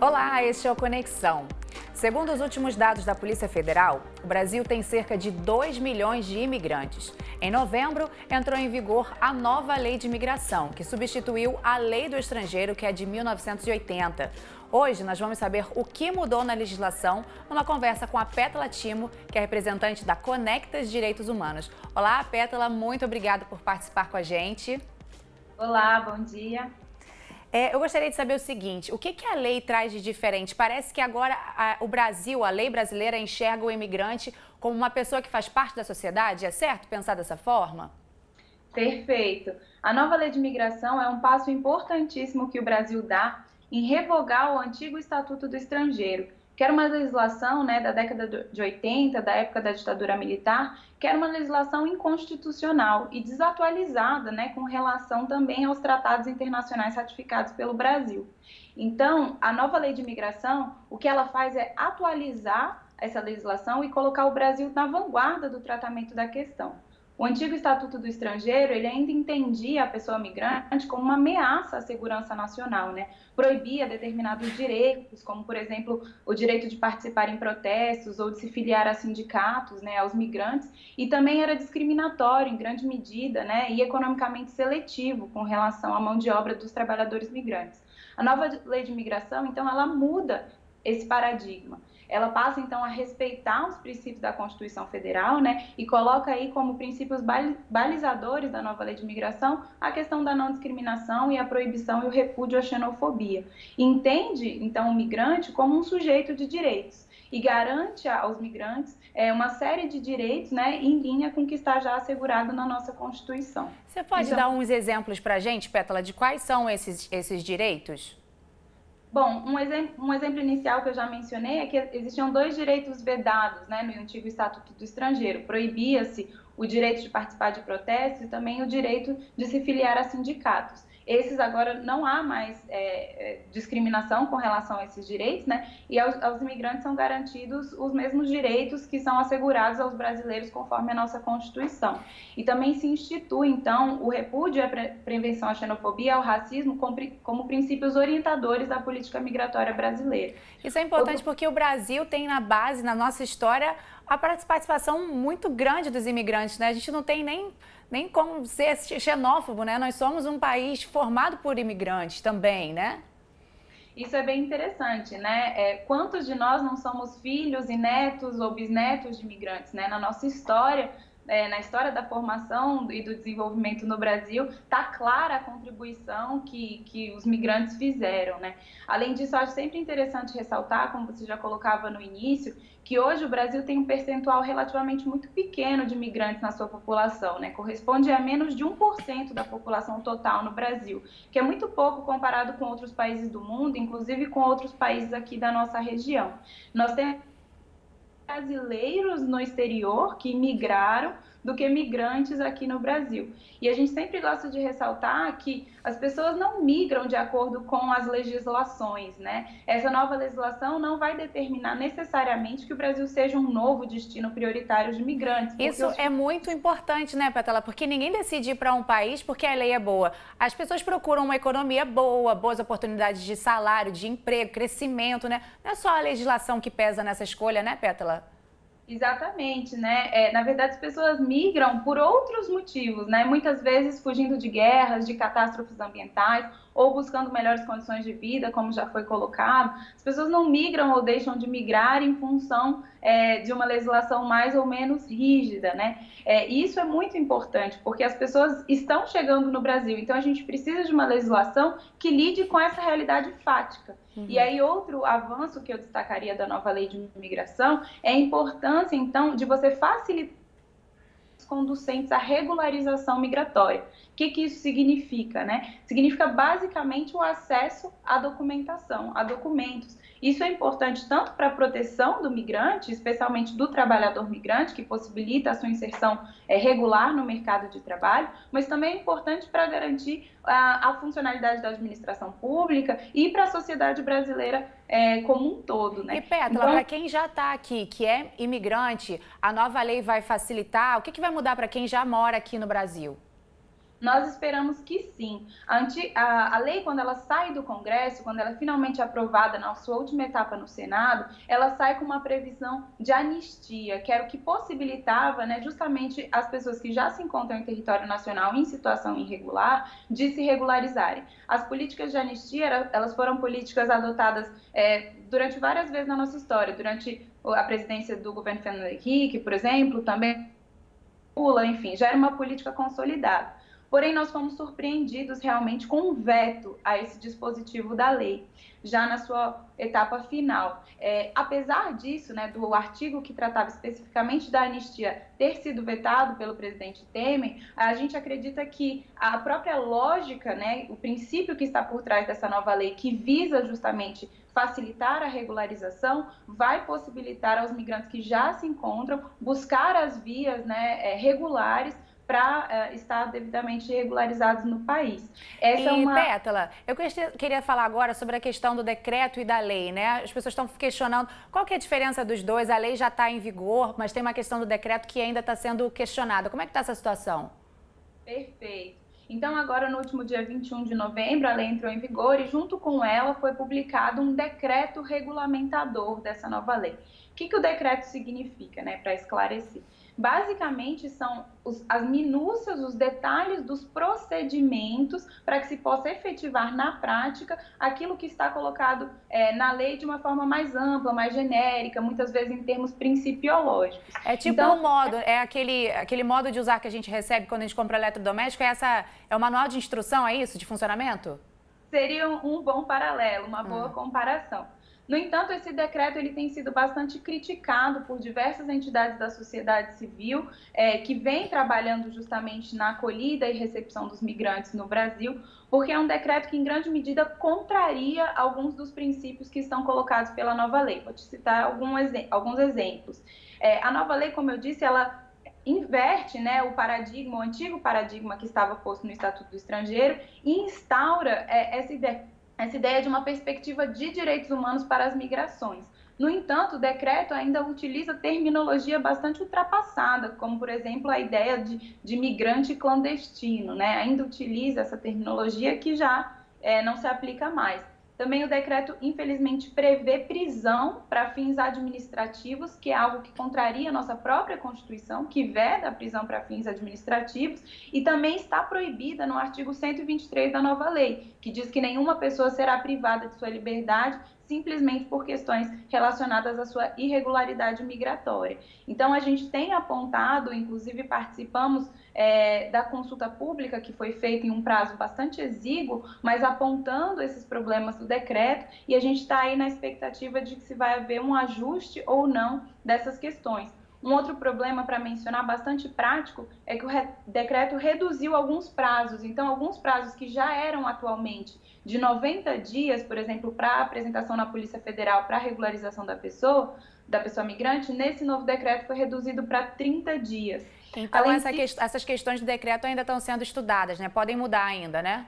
Olá, este é o Conexão. Segundo os últimos dados da Polícia Federal, o Brasil tem cerca de 2 milhões de imigrantes. Em novembro, entrou em vigor a nova Lei de Imigração, que substituiu a Lei do Estrangeiro, que é de 1980. Hoje, nós vamos saber o que mudou na legislação numa conversa com a Pétala Timo, que é representante da Conectas Direitos Humanos. Olá, Pétala, muito obrigada por participar com a gente. Olá, bom dia. Eu gostaria de saber o seguinte, o que a lei traz de diferente? Parece que agora o Brasil, a lei brasileira, enxerga o imigrante como uma pessoa que faz parte da sociedade. É certo pensar dessa forma? Perfeito. A nova lei de imigração é um passo importantíssimo que o Brasil dá em revogar o antigo Estatuto do Estrangeiro, que era uma legislação, da década de 80, da época da ditadura militar, que era uma legislação inconstitucional e desatualizada, com relação também aos tratados internacionais ratificados pelo Brasil. Então, a nova lei de imigração, o que ela faz é atualizar essa legislação e colocar o Brasil na vanguarda do tratamento da questão. O antigo Estatuto do Estrangeiro, ele ainda entendia a pessoa migrante como uma ameaça à segurança nacional, Proibia determinados direitos, como, por exemplo, o direito de participar em protestos ou de se filiar a sindicatos, aos migrantes, e também era discriminatório, em grande medida, e economicamente seletivo com relação à mão de obra dos trabalhadores migrantes. A nova lei de imigração, então, ela muda esse paradigma. Ela passa, então, a respeitar os princípios da Constituição Federal, e coloca aí como princípios balizadores da nova lei de imigração a questão da não discriminação e a proibição e o repúdio à xenofobia. Entende, então, o migrante como um sujeito de direitos e garante aos migrantes uma série de direitos, em linha com o que está já assegurado na nossa Constituição. Você pode dar uns exemplos para a gente, Pétala, de quais são esses direitos? Bom, um exemplo inicial que eu já mencionei é que existiam 2 direitos vedados, no antigo Estatuto do Estrangeiro. Proibia-se o direito de participar de protestos e também o direito de se filiar a sindicatos. Esses agora não há mais discriminação com relação a esses direitos, e aos imigrantes são garantidos os mesmos direitos que são assegurados aos brasileiros conforme a nossa Constituição. E também se institui, então, o repúdio e a prevenção à xenofobia e ao racismo como princípios orientadores da política migratória brasileira. Isso é importante porque o Brasil tem na base, na nossa história, a participação muito grande dos imigrantes, A gente não tem nem como ser xenófobo, Nós somos um país formado por imigrantes também, Isso é bem interessante, Quantos de nós não somos filhos e netos ou bisnetos de imigrantes, Na nossa história, na história da formação e do desenvolvimento no Brasil, está clara a contribuição que os migrantes fizeram, Além disso, eu acho sempre interessante ressaltar, como você já colocava no início, que hoje o Brasil tem um percentual relativamente muito pequeno de imigrantes na sua população, Corresponde a menos de 1% da população total no Brasil, que é muito pouco comparado com outros países do mundo, inclusive com outros países aqui da nossa região. Nós temos brasileiros no exterior que migraram do que migrantes aqui no Brasil. E a gente sempre gosta de ressaltar que as pessoas não migram de acordo com as legislações, Essa nova legislação não vai determinar necessariamente que o Brasil seja um novo destino prioritário de migrantes. Isso é muito importante, Pétala? Porque ninguém decide ir para um país porque a lei é boa. As pessoas procuram uma economia boa, boas oportunidades de salário, de emprego, crescimento, Não é só a legislação que pesa nessa escolha, Pétala? Exatamente, Na verdade, as pessoas migram por outros motivos, Muitas vezes fugindo de guerras, de catástrofes ambientais ou buscando melhores condições de vida, como já foi colocado. As pessoas não migram ou deixam de migrar em função de uma legislação mais ou menos rígida, Isso é muito importante, porque as pessoas estão chegando no Brasil, então a gente precisa de uma legislação que lide com essa realidade fática. E aí, outro avanço que eu destacaria da nova lei de imigração é a importância, então, de você facilitar os conducentes à regularização migratória. O que isso significa, Significa basicamente o acesso à documentação, a documentos. Isso é importante tanto para a proteção do migrante, especialmente do trabalhador migrante, que possibilita a sua inserção regular no mercado de trabalho, mas também é importante para garantir a funcionalidade da administração pública e para a sociedade brasileira como um todo, E Pétala, para quem já está aqui, que é imigrante, a nova lei vai facilitar? O que vai mudar para quem já mora aqui no Brasil? Nós esperamos que sim. A lei, quando ela sai do Congresso, quando ela é finalmente aprovada na sua última etapa no Senado, ela sai com uma previsão de anistia, que era o que possibilitava, né, justamente as pessoas que já se encontram em território nacional em situação irregular, de se regularizarem. As políticas de anistia, elas foram políticas adotadas durante várias vezes na nossa história, durante a presidência do governo Fernando Henrique, por exemplo, também Lula, enfim, já era uma política consolidada. Porém, nós fomos surpreendidos realmente com um veto a esse dispositivo da lei, já na sua etapa final. Apesar disso, né, do artigo que tratava especificamente da anistia ter sido vetado pelo presidente Temer, a gente acredita que a própria lógica, né, o princípio que está por trás dessa nova lei, que visa justamente facilitar a regularização, vai possibilitar aos migrantes que já se encontram buscar as vias, né, regulares para estar devidamente regularizados no país. Pétala, eu queria falar agora sobre a questão do decreto e da lei, né? As pessoas estão questionando qual que é a diferença dos dois. A lei já está em vigor, mas tem uma questão do decreto que ainda está sendo questionada. Como é que está essa situação? Perfeito. Então, agora, no último dia 21 de novembro, a lei entrou em vigor e, junto com ela, foi publicado um decreto regulamentador dessa nova lei. O que o decreto significa, né, para esclarecer? Basicamente, são as minúcias, os detalhes dos procedimentos para que se possa efetivar na prática aquilo que está colocado na lei de uma forma mais ampla, mais genérica, muitas vezes em termos principiológicos. É tipo um modo, aquele modo de usar que a gente recebe quando a gente compra eletrodoméstico, é o manual de instrução, é isso, de funcionamento? Seria um bom paralelo, uma boa comparação. No entanto, esse decreto ele tem sido bastante criticado por diversas entidades da sociedade civil que vêm trabalhando justamente na acolhida e recepção dos migrantes no Brasil, porque é um decreto que, em grande medida, contraria alguns dos princípios que estão colocados pela nova lei. Vou te citar alguns exemplos. A nova lei, como eu disse, ela inverte, né, o antigo paradigma que estava posto no Estatuto do Estrangeiro e instaura essa ideia de uma perspectiva de direitos humanos para as migrações. No entanto, o decreto ainda utiliza terminologia bastante ultrapassada, como, por exemplo, a ideia de migrante clandestino, né? Ainda utiliza essa terminologia que já não se aplica mais. Também o decreto, infelizmente, prevê prisão para fins administrativos, que é algo que contraria a nossa própria Constituição, que veda a prisão para fins administrativos, e também está proibida no artigo 123 da nova lei, que diz que nenhuma pessoa será privada de sua liberdade simplesmente por questões relacionadas à sua irregularidade migratória. Então, a gente tem apontado, inclusive participamos da consulta pública que foi feita em um prazo bastante exíguo, mas apontando esses problemas do decreto, e a gente está aí na expectativa de que se vai haver um ajuste ou não dessas questões. Um outro problema para mencionar, bastante prático, é que o decreto reduziu alguns prazos. Então, alguns prazos que já eram atualmente de 90 dias, por exemplo, para apresentação na Polícia Federal para regularização da pessoa migrante, nesse novo decreto foi reduzido para 30 dias. Então, essas questões do decreto ainda estão sendo estudadas, né? Podem mudar ainda, né?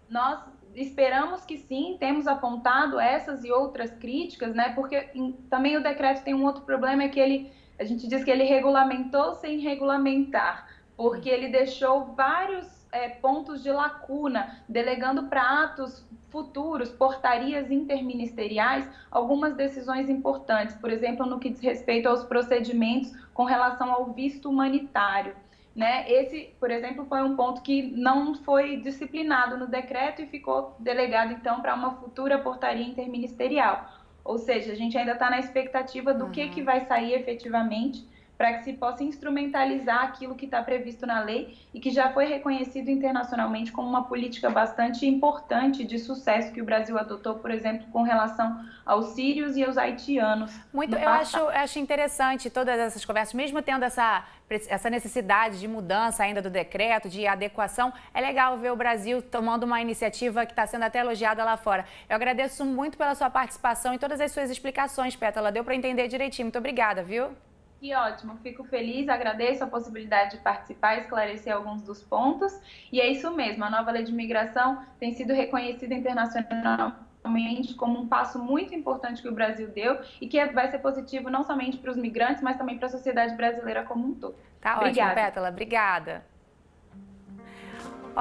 Nós esperamos que sim, temos apontado essas e outras críticas, né? Porque também o decreto tem um outro problema, é que a gente diz que ele regulamentou sem regulamentar, porque ele deixou vários pontos de lacuna, delegando para atos futuros, portarias interministeriais, algumas decisões importantes, por exemplo, no que diz respeito aos procedimentos com relação ao visto humanitário. Né? Esse, por exemplo, foi um ponto que não foi disciplinado no decreto e ficou delegado, então, para uma futura portaria interministerial. Ou seja, a gente ainda está na expectativa do que vai sair efetivamente para que se possa instrumentalizar aquilo que está previsto na lei e que já foi reconhecido internacionalmente como uma política bastante importante de sucesso que o Brasil adotou, por exemplo, com relação aos sírios e aos haitianos. Eu acho interessante todas essas conversas, mesmo tendo essa necessidade de mudança ainda do decreto, de adequação, é legal ver o Brasil tomando uma iniciativa que está sendo até elogiada lá fora. Eu agradeço muito pela sua participação e todas as suas explicações, Pétala. Deu para entender direitinho. Muito obrigada, viu? Que ótimo, fico feliz, agradeço a possibilidade de participar, esclarecer alguns dos pontos. E é isso mesmo, a nova lei de imigração tem sido reconhecida internacionalmente como um passo muito importante que o Brasil deu e que vai ser positivo não somente para os migrantes, mas também para a sociedade brasileira como um todo. Tá ótimo, Pétala, obrigada.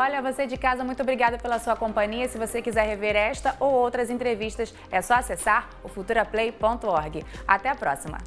Olha, você de casa, muito obrigada pela sua companhia. Se você quiser rever esta ou outras entrevistas, é só acessar o futuraplay.org. Até a próxima!